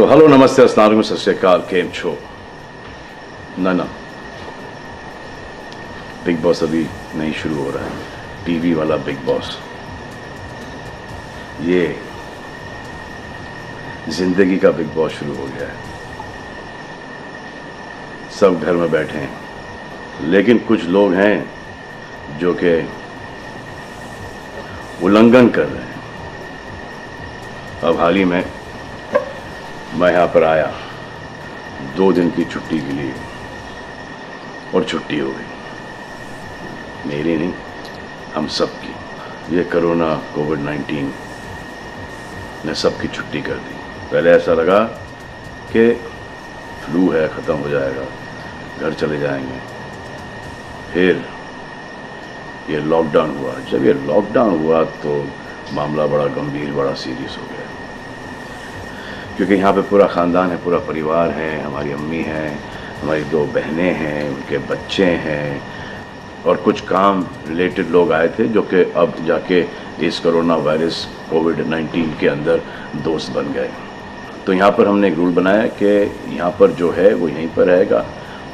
Hello नमस्ते अस्सलाम वालेकुम सत श्री अकाल केम छो ना बिग बॉस अभी नहीं शुरू हो रहा है। टीवी वाला बिग बॉस, ये जिंदगी का बिग बॉस शुरू हो गया है। सब घर में बैठे हैं, लेकिन कुछ लोग हैं जो कि उल्लंघन कर रहे हैं। अब हाल ही में मैं यहाँ पर आया 2 दिन की छुट्टी के लिए, और छुट्टी हो गई। मेरी नहीं, हम सब की। ये कोरोना कोविड-19 ने सबकी छुट्टी कर दी। पहले ऐसा लगा कि फ्लू है, ख़त्म हो जाएगा, घर चले जाएंगे। फिर ये लॉकडाउन हुआ। जब ये लॉकडाउन हुआ तो मामला बड़ा गंभीर, बड़ा सीरियस हो गया, क्योंकि यहाँ पे पूरा ख़ानदान है, पूरा परिवार है। हमारी अम्मी हैं, हमारी 2 बहनें हैं, उनके बच्चे हैं, और कुछ काम रिलेटेड लोग आए थे जो कि अब जाके इस कोरोना वायरस कोविड-19 के अंदर दोस्त बन गए। तो यहाँ पर हमने एक रूल बनाया कि यहाँ पर जो है वो यहीं पर रहेगा,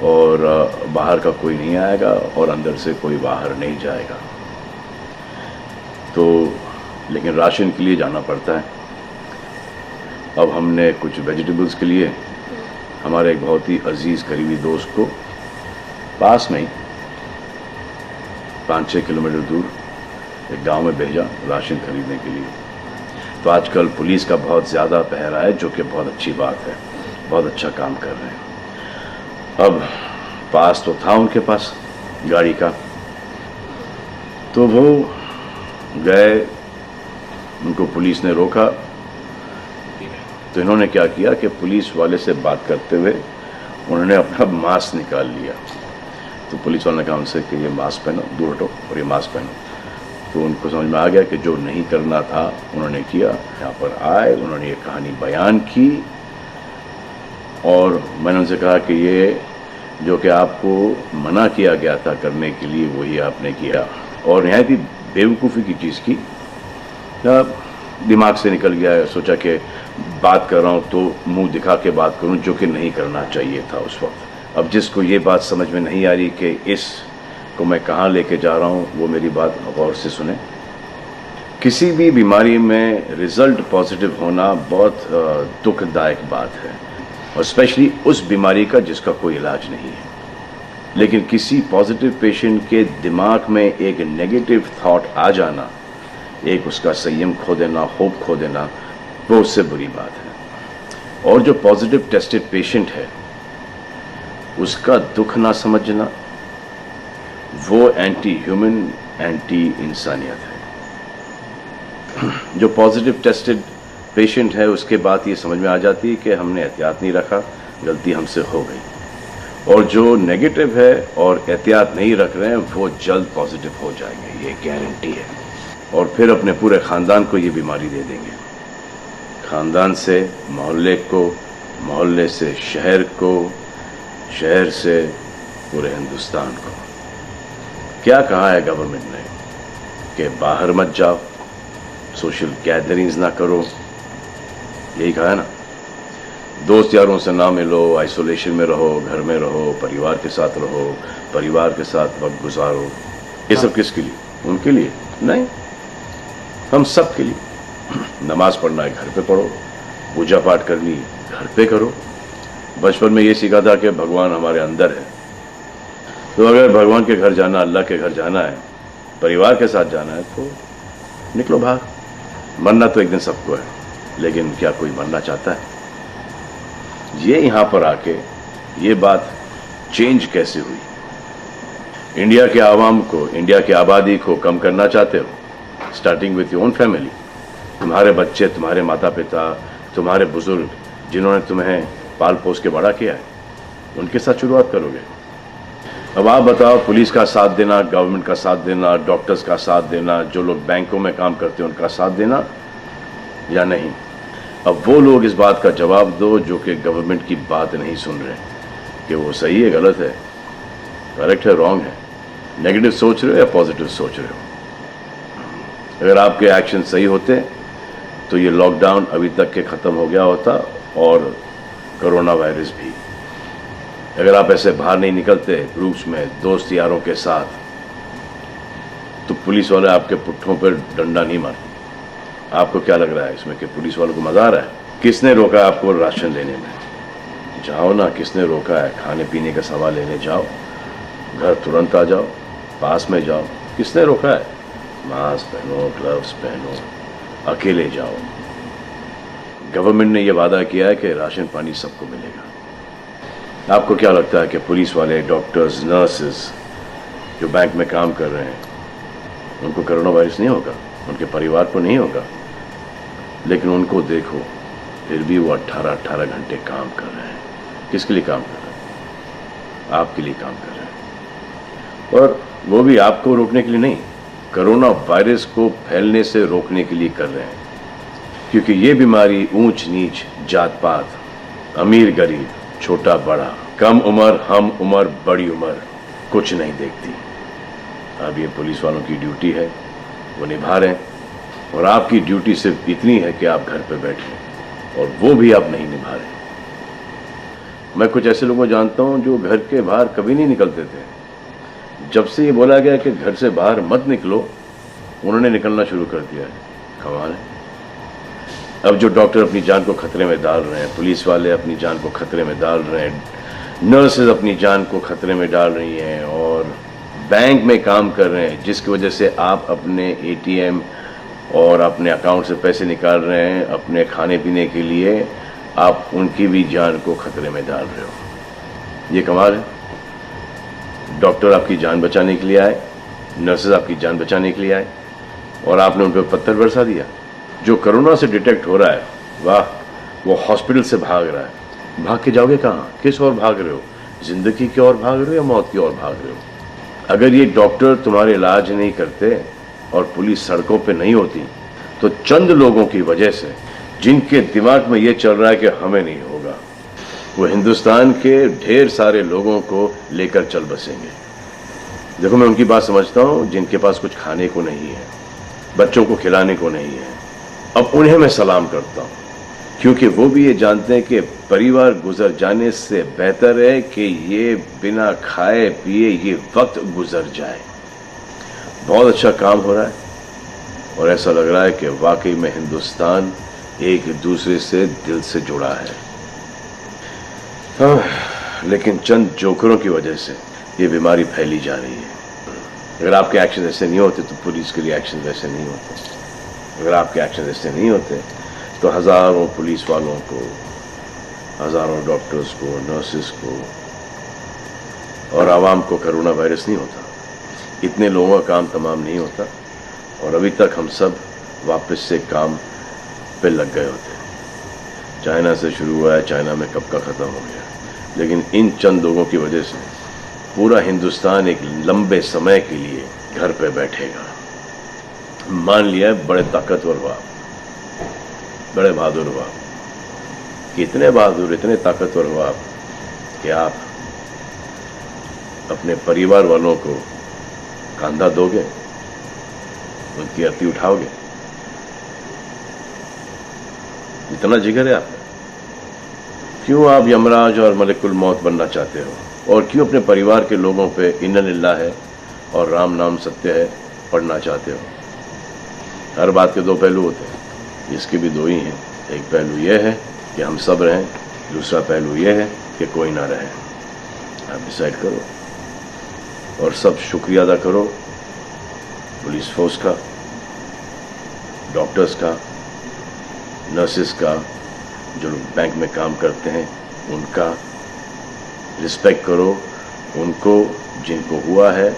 और बाहर का कोई नहीं आएगा, और अंदर से कोई बाहर नहीं जाएगा। तो लेकिन राशन के लिए जाना पड़ता है। अब हमने कुछ वेजिटेबल्स के लिए हमारे एक बहुत ही अजीज़ करीबी दोस्त को पास में ही 5-6 किलोमीटर दूर एक गांव में भेजा राशन खरीदने के लिए। तो आजकल पुलिस का बहुत ज़्यादा पहरा है, जो कि बहुत अच्छी बात है, बहुत अच्छा काम कर रहे हैं। अब पास तो था उनके पास गाड़ी का, तो वो गए, उनको पुलिस ने रोका। तो इन्होंने क्या किया कि पुलिस वाले से बात करते हुए उन्होंने अपना मास्क निकाल लिया। तो पुलिस वाले ने कहा उनसे कि ये मास्क पहनो, दूर हटो और ये मास्क पहनो। तो उनको समझ में आ गया कि जो नहीं करना था उन्होंने किया। यहाँ पर आए, उन्होंने ये कहानी बयान की, और मैंने उनसे कहा कि ये जो कि आपको मना किया गया था करने के लिए, वही आपने किया, और नहायत ही बेवकूफ़ी की चीज़ की। दिमाग से निकल गया। सोचा कि बात कर रहा हूँ तो मुंह दिखा के बात करूँ, जो कि नहीं करना चाहिए था उस वक्त। अब जिसको ये बात समझ में नहीं आ रही कि इस को मैं कहाँ लेके जा रहा हूँ, वो मेरी बात गौर से सुने। किसी भी बीमारी में रिज़ल्ट पॉजिटिव होना बहुत दुखदायक बात है, और स्पेशली उस बीमारी का जिसका कोई इलाज नहीं है। लेकिन किसी पॉजिटिव पेशेंट के दिमाग में एक नेगेटिव थॉट आ जाना, एक उसका संयम खो देना, होप खो देना, वो उससे बुरी बात है। और जो पॉजिटिव टेस्टेड पेशेंट है, उसका दुख ना समझना, वो एंटी ह्यूमन, एंटी इंसानियत है। जो पॉजिटिव टेस्टेड पेशेंट है, उसके बाद ये समझ में आ जाती है कि हमने एहतियात नहीं रखा, गलती हमसे हो गई। और जो नेगेटिव है और एहतियात नहीं रख रहे हैं, वो जल्द पॉजिटिव हो जाएंगे, ये गारंटी है। और फिर अपने पूरे ख़ानदान को ये बीमारी दे देंगे। ख़ानदान से मोहल्ले को, मोहल्ले से शहर को, शहर से पूरे हिंदुस्तान को। क्या कहा है गवर्नमेंट ने कि बाहर मत जाओ, सोशल गैदरिंग्स ना करो, यही कहा है ना। दोस्त यारों से ना मिलो, आइसोलेशन में रहो, घर में रहो, परिवार के साथ रहो, परिवार के साथ वक्त गुजारो। ये सब किसके लिए? उनके लिए नहीं, हम सब के लिए। नमाज पढ़ना है घर पे पढ़ो, पूजा पाठ करनी है घर पे करो। बचपन में ये सीखा था कि भगवान हमारे अंदर है, तो अगर भगवान के घर जाना, अल्लाह के घर जाना है, परिवार के साथ जाना है, तो निकलो बाहर। मरना तो एक दिन सबको है, लेकिन क्या कोई मरना चाहता है? ये यहाँ पर आके ये बात चेंज कैसे हुई? इंडिया के आवाम को, इंडिया की आबादी को कम करना चाहते हो? Starting with your own family. तुम्हारे बच्चे, तुम्हारे माता पिता, तुम्हारे बुजुर्ग, जिन्होंने तुम्हें पाल पोस के बड़ा किया है, उनके साथ शुरुआत करोगे। अब आप बताओ, पुलिस का साथ देना, गवर्नमेंट का साथ देना, डॉक्टर्स का साथ देना, जो लोग बैंकों में काम करते हैं उनका साथ देना या नहीं? अब वो लोग इस बात का जवाब दो जो कि गवर्नमेंट की बात नहीं सुन रहे, कि वो सही है, गलत है, करेक्ट है, रॉन्ग है, नेगेटिव सोच रहे हो या पॉजिटिव सोच रहे हो। अगर आपके एक्शन सही होते तो ये लॉकडाउन अभी तक के ख़त्म हो गया होता, और कोरोना वायरस भी। अगर आप ऐसे बाहर नहीं निकलते ग्रुप्स में दोस्त यारों के साथ, तो पुलिस वाले आपके पुट्ठों पर डंडा नहीं मारते। आपको क्या लग रहा है इसमें कि पुलिस वालों को मजा आ रहा है? किसने रोका आपको राशन लेने में? जाओ ना, किसने रोका है? खाने पीने का सामान लेने जाओ, घर तुरंत आ जाओ, पास में जाओ, किसने रोका है? मास्क पहनो, ग्लव्स पहनो, अकेले जाओ। गवर्नमेंट ने यह वादा किया है कि राशन पानी सबको मिलेगा। आपको क्या लगता है कि पुलिस वाले, डॉक्टर्स, नर्सेस जो बैंक में काम कर रहे हैं, उनको कोरोना वायरस नहीं होगा? उनके परिवार को नहीं होगा? लेकिन उनको देखो, फिर भी वो 18-18 घंटे काम कर रहे हैं। किसके लिए काम कर रहे हैं? आपके लिए काम कर रहे हैं। और वो भी आपको रोकने के लिए नहीं, कोरोना वायरस को फैलने से रोकने के लिए कर रहे हैं। क्योंकि ये बीमारी ऊंच नीच, जात पात, अमीर गरीब, छोटा बड़ा, कम उम्र, हम उम्र, बड़ी उम्र कुछ नहीं देखती। अब ये पुलिस वालों की ड्यूटी है, वो निभा रहे हैं। और आपकी ड्यूटी सिर्फ इतनी है कि आप घर पे बैठे, और वो भी आप नहीं निभा रहे। मैं कुछ ऐसे लोगों को जानता हूं जो घर के बाहर कभी नहीं निकलते थे। जब से ये बोला गया कि घर से बाहर मत निकलो, उन्होंने निकलना शुरू कर दिया है। कमाल है। अब जो डॉक्टर अपनी जान को खतरे में डाल रहे हैं, पुलिस वाले अपनी जान को खतरे में डाल रहे हैं, नर्सेज अपनी जान को खतरे में डाल रही हैं, और बैंक में काम कर रहे हैं, जिसकी वजह से आप अपने एटीएम और अपने अकाउंट से पैसे निकाल रहे हैं अपने खाने पीने के लिए, आप उनकी भी जान को खतरे में डाल रहे हो। ये कमाल है। डॉक्टर आपकी जान बचाने के लिए आए, नर्सेज आपकी जान बचाने के लिए आए, और आपने उन पर पत्थर बरसा दिया। जो कोरोना से डिटेक्ट हो रहा है, वाह, वो हॉस्पिटल से भाग रहा है। भाग के जाओगे कहाँ? किस ओर भाग रहे हो? जिंदगी की ओर भाग रहे हो या मौत की ओर भाग रहे हो? अगर ये डॉक्टर तुम्हारे इलाज नहीं करते और पुलिस सड़कों पे नहीं होती, तो चंद लोगों की वजह से, जिनके दिमाग में ये चल रहा है कि हमें नहीं होगा, वो हिंदुस्तान के ढेर सारे लोगों को लेकर चल बसेंगे। देखो, मैं उनकी बात समझता हूँ जिनके पास कुछ खाने को नहीं है, बच्चों को खिलाने को नहीं है। अब उन्हें मैं सलाम करता हूँ, क्योंकि वो भी ये जानते हैं कि परिवार गुजर जाने से बेहतर है कि ये बिना खाए पिए ये वक्त गुजर जाए। बहुत अच्छा काम हो रहा है, और ऐसा लग रहा है कि वाकई में हिंदुस्तान एक दूसरे से दिल से जुड़ा है। लेकिन चंद जोकरों की वजह से ये बीमारी फैली जा रही है। अगर आपके एक्शन ऐसे नहीं होते तो पुलिस के लिए एक्शन वैसे नहीं होते। अगर आपके एक्शन ऐसे नहीं होते तो हज़ारों पुलिस वालों को, हज़ारों डॉक्टर्स को, नर्सेस को और आवाम को कोरोना वायरस नहीं होता। इतने लोगों का काम तमाम नहीं होता, और अभी तक हम सब वापस से काम पे लग गए होते। चाइना से शुरू हुआ है, चाइना में कब का ख़त्म हो गया। लेकिन इन चंद लोगों की वजह से पूरा हिंदुस्तान एक लंबे समय के लिए घर पे बैठेगा। मान लिया है बड़े ताकतवर हुआ, बड़े बहादुर हुआ, कितने बहादुर, इतने ताकतवर हुआ आप कि आप अपने परिवार वालों को कंधा दोगे, उनकी अर्थी उठाओगे। इतना जिगर है आपका। क्यों आप यमराज और मलिकुल मौत बनना चाहते हो? और क्यों अपने परिवार के लोगों पे इन्ना लिल्लाह है और राम नाम सत्य है पढ़ना चाहते हो? हर बात के दो पहलू होते हैं, इसके भी दो ही हैं। एक पहलू यह है कि हम सब रहें, दूसरा पहलू यह है कि कोई ना रहे। आप डिसाइड करो, और सब शुक्रिया अदा करो पुलिस फोर्स का, डॉक्टर्स का, नर्सेस का, जो लोग बैंक में काम करते हैं उनका। रिस्पेक्ट करो उनको जिनको हुआ है,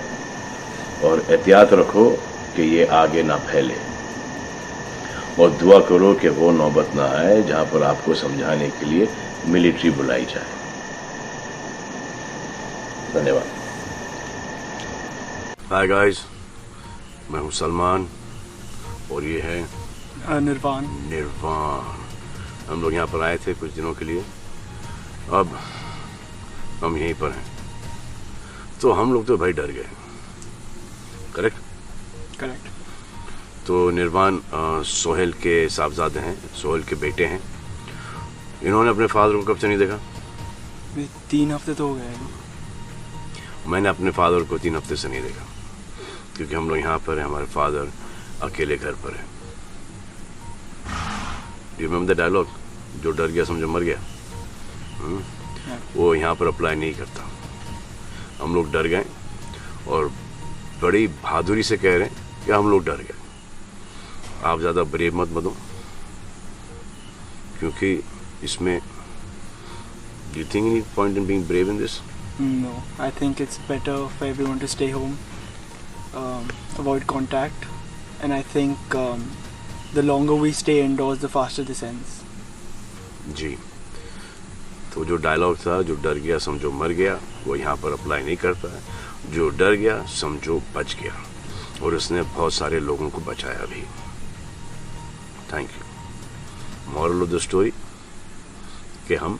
और एहतियात रखो कि ये आगे ना फैले, और दुआ करो कि वो नौबत ना आए जहां पर आपको समझाने के लिए मिलिट्री बुलाई जाए। धन्यवाद। हाय गाइस, मैं हूं सलमान, और ये है निर्वाण। हम लोग यहाँ पर आए थे कुछ दिनों के लिए, अब हम यहीं पर हैं। तो हम लोग तो भाई डर गए। करेक्ट। तो निर्वाण सोहेल के साहबजादे हैं, सोहेल के बेटे हैं, इन्होंने अपने फादर को कब से नहीं देखा? 3 हफ्ते तो हो गए हैं। मैंने अपने फादर को 3 हफ्ते से नहीं देखा, क्योंकि हम लोग यहाँ पर हैं, हमारे फादर अकेले घर पर है। यू रिमेंबर द डायलॉग, जो डर गया समझो मर गया? वो यहाँ पर अप्लाई नहीं करता। हम लोग डर गए और बड़ी बहादुरी से कह रहे हैं कि हम लोग डर गए। आप ज़्यादा ब्रेव मत बनो, क्योंकि इसमें do you think any point in being brave in this? No, I think it's better for everyone to stay home, avoid contact, and I think the longer we stay indoors, the faster this ends. जी, तो जो dialogue था, जो डर गया समझो मर गया, वो यहाँ पर अप्लाई नहीं करता है। जो डर गया समझो बच गया, और उसने बहुत सारे लोगों को बचाया भी। Thank you. Moral of the story कि हम